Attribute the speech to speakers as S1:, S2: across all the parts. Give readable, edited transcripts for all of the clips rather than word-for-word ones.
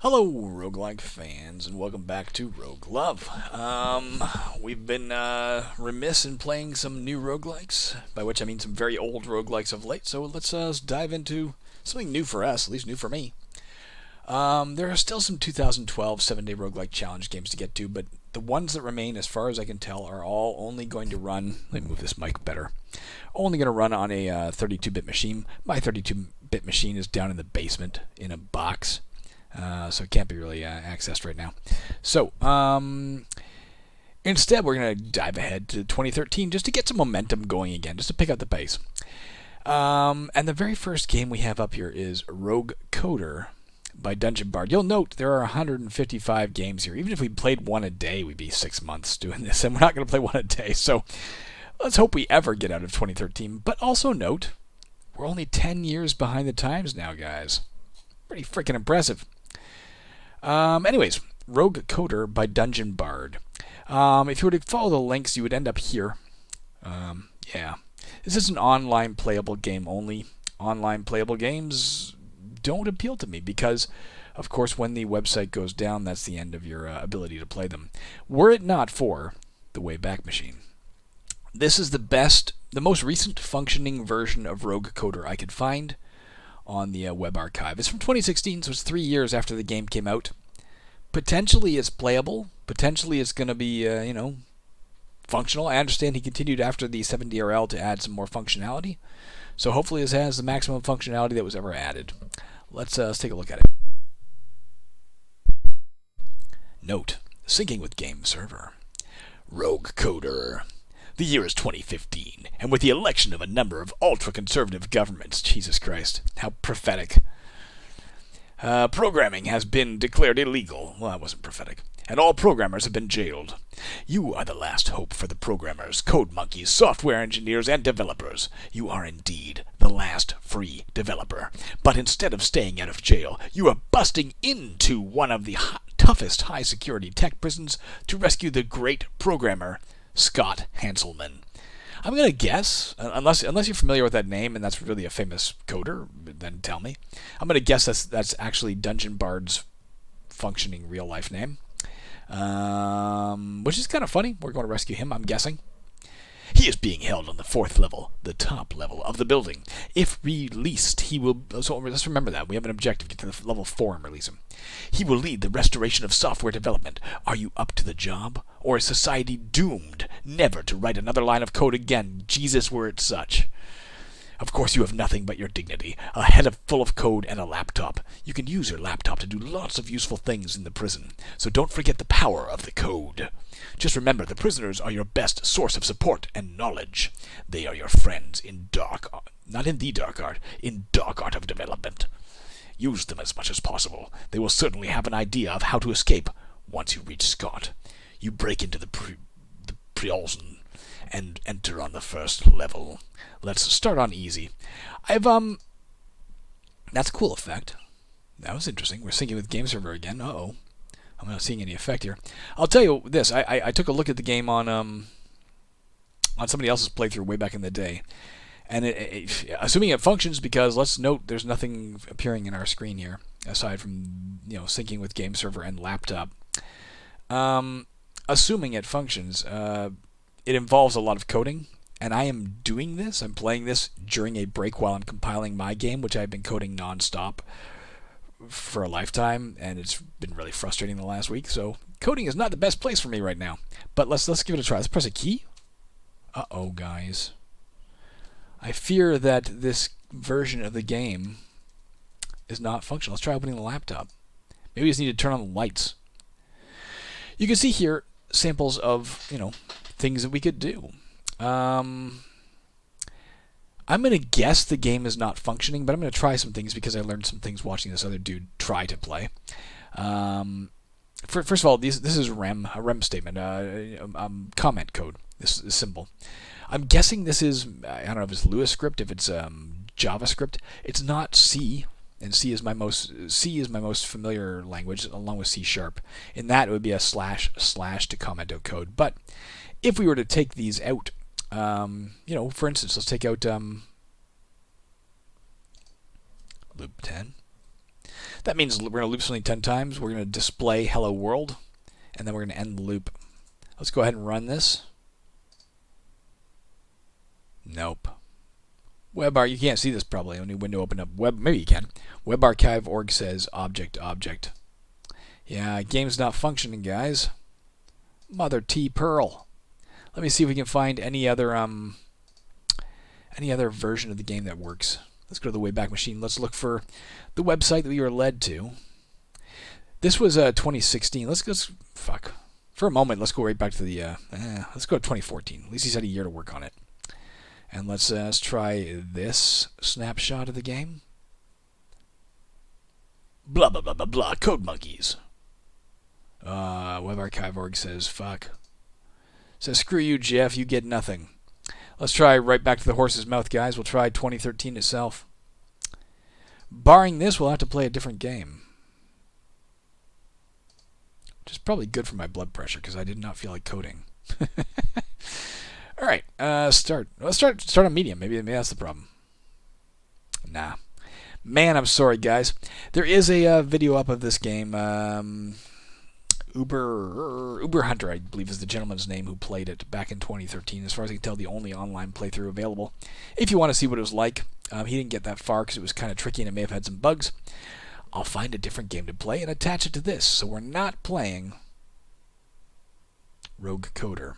S1: Hello, roguelike fans, and welcome back to Rogue Love. We've been remiss in playing some new roguelikes, by which I mean some very old roguelikes of late, so let's dive into something new for us, at least new for me. There are still some 2012 7-day roguelike challenge games to get to, but the ones that remain, as far as I can tell, are all only going to run, let me move this mic better, only going to run on a 32-bit machine. My 32-bit machine is down in the basement in a box. So it can't be really accessed right now. So instead, we're going to dive ahead to 2013 just to get some momentum going again, just to pick up the pace. And the very first game we have up here is Rogue Coder by Dungeon Bard. You'll note there are 155 games here. Even if we played one a day, we'd be 6 months doing this, and we're not going to play one a day. So let's hope we ever get out of 2013. But also note, we're only 10 years behind the times now, guys. Pretty freaking impressive. Anyways, Rogue Coder by Dungeon Bard. If you were to follow the links, you would end up here. Yeah. This is an online playable game only. Online playable games don't appeal to me because, of course, when the website goes down, that's the end of your ability to play them. Were it not for the Wayback Machine. This is the most recent functioning version of Rogue Coder I could find on the web archive. It's from 2016, so it's 3 years after the game came out. Potentially it's playable. Potentially it's going to be, functional. I understand he continued after the 7DRL to add some more functionality. So hopefully this has the maximum functionality that was ever added. Let's take a look at it. Note, syncing with game server. Rogue Coder. The year is 2015, and with the election of a number of ultra-conservative governments, Jesus Christ, how prophetic. Programming has been declared illegal. Well, that wasn't prophetic. And all programmers have been jailed. You are the last hope for the programmers, code monkeys, software engineers, and developers. You are indeed the last free developer. But instead of staying out of jail, you are busting into one of the toughest high-security tech prisons to rescue the great programmer, Scott Hanselman. I'm going to guess, unless you're familiar with that name and that's really a famous coder, then tell me. I'm going to guess that's actually Dungeon Bard's functioning real-life name, which is kind of funny. We're going to rescue him, I'm guessing. He is being held on the 4th level, the top level of the building. If released, he will... So let's remember that. We have an objective. Get to the level 4 and release him. He will lead the restoration of software development. Are you up to the job? Or is society doomed never to write another line of code again? Jesus, were it such. Of course, you have nothing but your dignity, a head full of code, and a laptop. You can use your laptop to do lots of useful things in the prison, so don't forget the power of the code. Just remember, the prisoners are your best source of support and knowledge. They are your friends in not in the dark art, in dark art of development. Use them as much as possible. They will certainly have an idea of how to escape once you reach Scott. You break into the prison and enter on the 1st level. Let's start on easy. That's a cool effect. That was interesting. We're syncing with game server again. Uh-oh. I'm not seeing any effect here. I'll tell you this. I took a look at the game on somebody else's playthrough way back in the day. And assuming it functions, because let's note there's nothing appearing in our screen here, aside from, syncing with game server and laptop. Assuming it functions, it involves a lot of coding, and I am doing this. I'm playing this during a break while I'm compiling my game, which I've been coding non-stop for a lifetime, and it's been really frustrating the last week. So coding is not the best place for me right now. But let's give it a try. Let's press a key. Uh-oh, guys. I fear that this version of the game is not functional. Let's try opening the laptop. Maybe we just need to turn on the lights. You can see here samples of, things that we could do. I'm going to guess the game is not functioning, but I'm going to try some things because I learned some things watching this other dude try to play. First of all, this is a REM statement, comment code. This is symbol. I'm guessing this is, I don't know if it's Lua script, if it's JavaScript. It's not C, and C is my most familiar language, along with C#. In that, it would be a / to comment out code. But if we were to take these out, for instance, let's take out loop 10. That means we're going to loop something 10 times. We're going to display hello world, and then we're going to end the loop. Let's go ahead and run this. Nope. WebArchive, you can't see this probably. Only window opened up. Maybe you can. WebArchive.org says object. Yeah, game's not functioning, guys. Mother T Pearl. Let me see if we can find any other version of the game that works. Let's go to the Wayback Machine. Let's look for the website that we were led to. This was 2016. Fuck. For a moment, let's go right back to the. Let's go to 2014. At least he's had a year to work on it. And let's try this snapshot of the game. Blah blah blah blah blah. Code monkeys. WebArchive.org says fuck. Says screw you, Jeff. You get nothing. Let's try right back to the horse's mouth, guys. We'll try 2013 itself. Barring this, we'll have to play a different game. Which is probably good for my blood pressure, because I did not feel like coding. All right, start. Let's start on medium. Maybe that's the problem. Nah. Man, I'm sorry, guys. There is a video up of this game. Uber Hunter, I believe, is the gentleman's name who played it back in 2013. As far as I can tell, the only online playthrough available. If you want to see what it was like, he didn't get that far because it was kind of tricky and it may have had some bugs. I'll find a different game to play and attach it to this. So we're not playing Rogue Coder.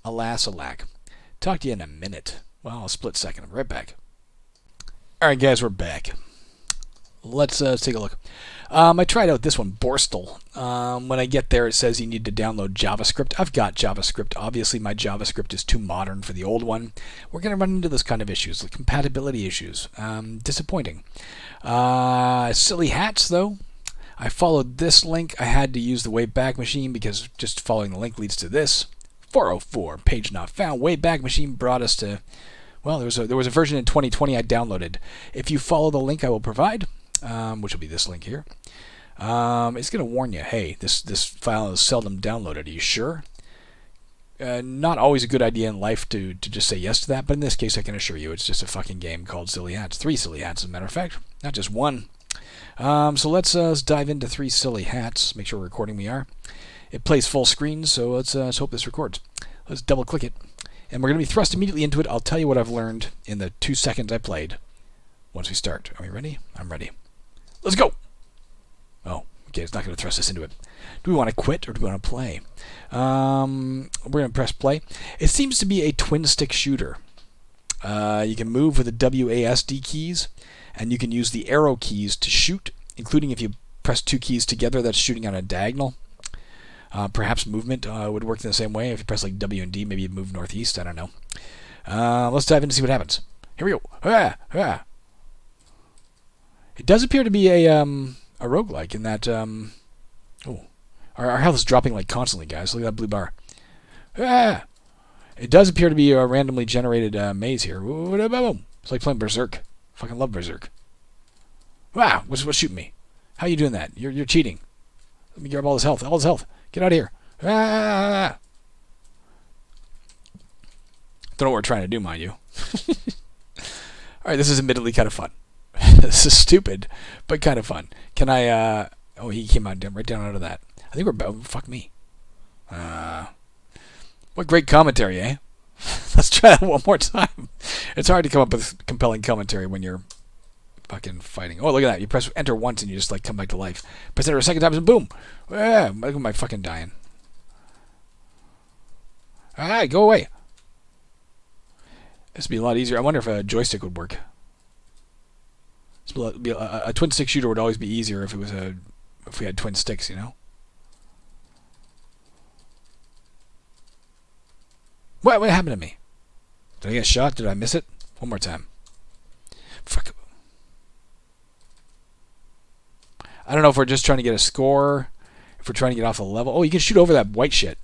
S1: Alas, alack. Talk to you in a minute. Well, a split second. I'm right back. All right, guys, we're back. Let's take a look. I tried out this one, Borstal. When I get there, it says you need to download JavaScript. I've got JavaScript. Obviously, my JavaScript is too modern for the old one. We're going to run into this kind of issues, like compatibility issues. Disappointing. Silly hats, though. I followed this link. I had to use the Wayback Machine because just following the link leads to this. 404, page not found. Wayback Machine brought us to... Well, there was a version in 2020 I downloaded. If you follow the link I will provide... which will be this link here. It's going to warn you, hey, this file is seldom downloaded. Are you sure? Not always a good idea in life to just say yes to that, but in this case I can assure you it's just a fucking game called Silly Hats. 3 Silly Hats, as a matter of fact. Not just one. So let's dive into 3 Silly Hats. Make sure we're recording. We are. It plays full screen, so let's hope this records. Let's double click it. And we're going to be thrust immediately into it. I'll tell you what I've learned in the 2 seconds I played once we start. Are we ready? I'm ready. Let's go! Oh, okay, it's not going to thrust us into it. Do we want to quit or do we want to play? We're going to press play. It seems to be a twin-stick shooter. You can move with the WASD keys, and you can use the arrow keys to shoot, including if you press 2 keys together, that's shooting on a diagonal. Perhaps movement would work in the same way. If you press like W and D, maybe you'd move northeast. I don't know. Let's dive in to see what happens. Here we go. It does appear to be a roguelike in that... Our health is dropping like constantly, guys. Look at that blue bar. It does appear to be a randomly generated maze here. It's like playing Berserk. Fucking love Berserk. Wow, what's shooting me? How are you doing that? You're cheating. Let me grab all his health. All his health. Get out of here. Don't know what we're trying to do, mind you. Alright, this is admittedly kind of fun. This is stupid, but kind of fun. Can I, oh, he came out right down out of that. I think we're about, fuck me. What great commentary, eh? Let's try that one more time. It's hard to come up with compelling commentary when you're fucking fighting. Oh, look at that. You press enter once and you just like come back to life. Press enter a second time and boom. Look at my fucking dying. Alright, go away. This would be a lot easier. I wonder if a joystick would work. A twin stick shooter would always be easier if we had twin sticks, you know. What happened to me? Did I get shot? Did I miss it? One more time. Fuck. I don't know if we're just trying to get a score, if we're trying to get off the level. Oh, you can shoot over that white shit.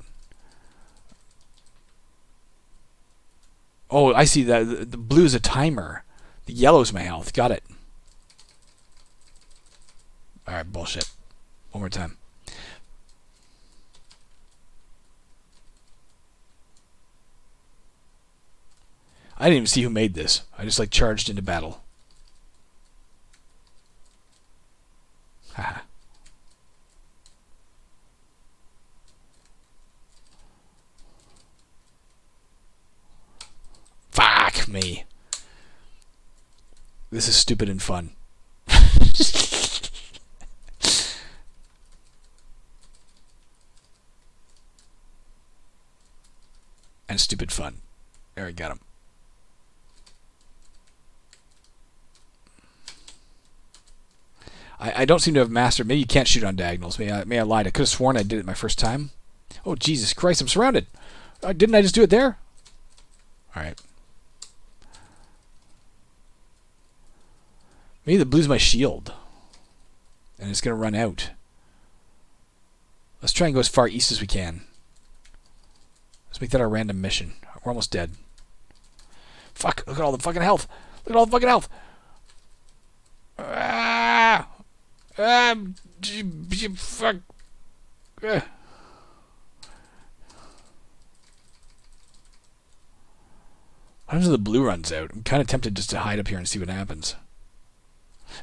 S1: Oh, I see that. The blue is a timer. The yellow is my health. Got it. Alright, bullshit. One more time. I didn't even see who made this. I just like charged into battle. Ha me. This is stupid and fun. And stupid fun. There, we got him. I don't seem to have mastered. Maybe you can't shoot on diagonals. May I lied. I could have sworn I did it my first time. Oh, Jesus Christ, I'm surrounded. Didn't I just do it there? Alright. Maybe the blue's my shield. And it's going to run out. Let's try and go as far east as we can. Let's make that our random mission. We're almost dead. Fuck, look at all the fucking health. Look at all the fucking health. Fuck. What happens if the blue runs out? I'm kind of tempted just to hide up here and see what happens.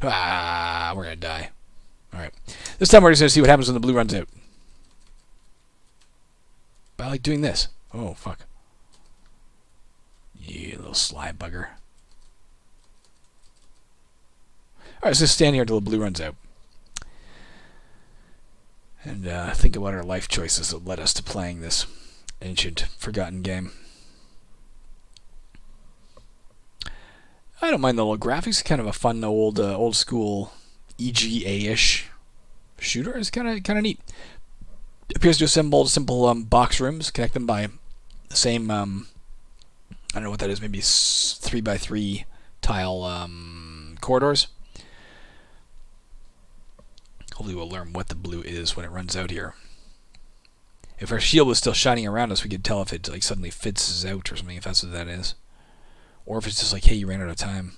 S1: We're gonna die. Alright. This time we're just gonna see what happens when the blue runs out. But I like doing this. Oh, fuck. You little sly bugger. Alright, let's just stand here until the blue runs out. And think about our life choices that led us to playing this ancient, forgotten game. I don't mind the little graphics. Kind of a fun old school EGA-ish shooter. It's kind of neat. It appears to assemble simple box rooms, connect them by the same I don't know what that is. Maybe 3x3 tile corridors. Hopefully we'll learn what the blue is when it runs out here. If our shield was still shining around us, we could tell if it like suddenly fizzes out or something, if that's what that is. Or if it's just like, hey, you ran out of time.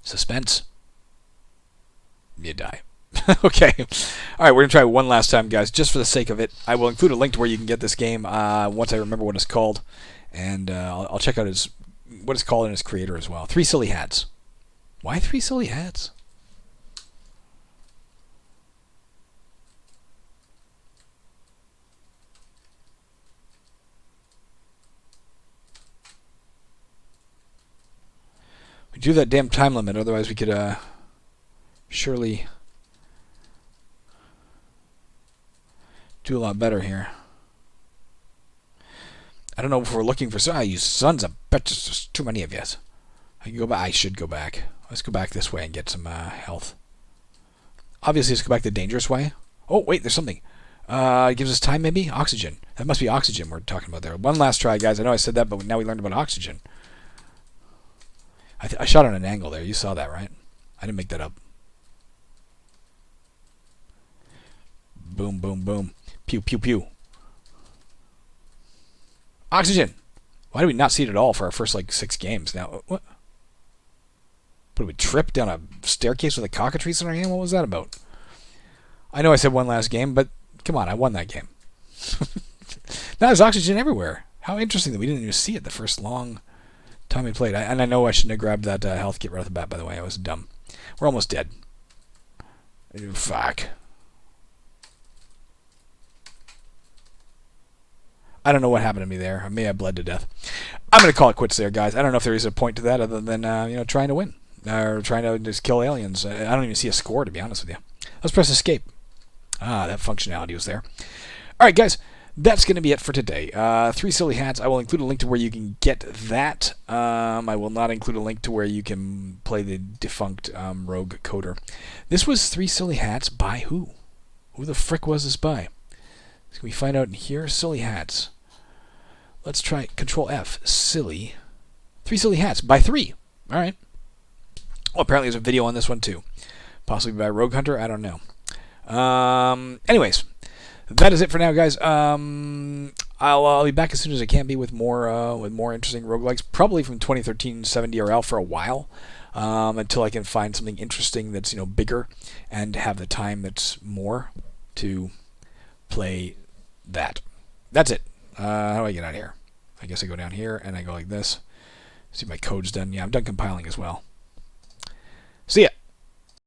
S1: Suspense. You die. Okay. Alright, we're going to try one last time, guys, just for the sake of it. I will include a link to where you can get this game once I remember what it's called. And I'll check out what it's called and its creator as well. 3 Silly Hats. Why 3 Silly Hats? We do that damn time limit, otherwise we could surely do a lot better here. I don't know if we're looking for... you sons of bitches, there's too many of you. I can go back. I should go back. Let's go back this way and get some health. Obviously, let's go back the dangerous way. Oh, wait, there's something. It gives us time, maybe? Oxygen. That must be oxygen we're talking about there. One last try, guys. I know I said that, but now we learned about oxygen. I shot on an angle there. You saw that, right? I didn't make that up. Boom, boom, boom. Pew, pew, pew. Oxygen! Why did we not see it at all for our first, 6 games? Now, what? What, did we trip down a staircase with a cockatrice in our hand? What was that about? I know I said one last game, but come on, I won that game. Now there's oxygen everywhere. How interesting that we didn't even see it the first long time we played. And I know I shouldn't have grabbed that health kit right off the bat, by the way. I was dumb. We're almost dead. Fuck. I don't know what happened to me there. I may have bled to death. I'm going to call it quits there, guys. I don't know if there is a point to that other than trying to win. Or trying to just kill aliens. I don't even see a score, to be honest with you. Let's press escape. That functionality was there. Alright, guys. That's going to be it for today. 3 Silly Hats. I will include a link to where you can get that. I will not include a link to where you can play the defunct Rogue Coder. This was 3 Silly Hats by who? Who the frick was this by? Can we find out in here? Silly Hats. Let's try Control F. Silly. 3 Silly Hats by 3. Alright. Well, apparently there's a video on this one too. Possibly by Rogue Hunter. I don't know. Anyways. That is it for now, guys. I'll be back as soon as I can be with more interesting roguelikes. Probably from 2013 7DRL for a while. Until I can find something interesting that's bigger and have the time that's more to play that. That's it. How do I get out of here? I guess I go down here and I go like this. See if my code's done. Yeah, I'm done compiling as well.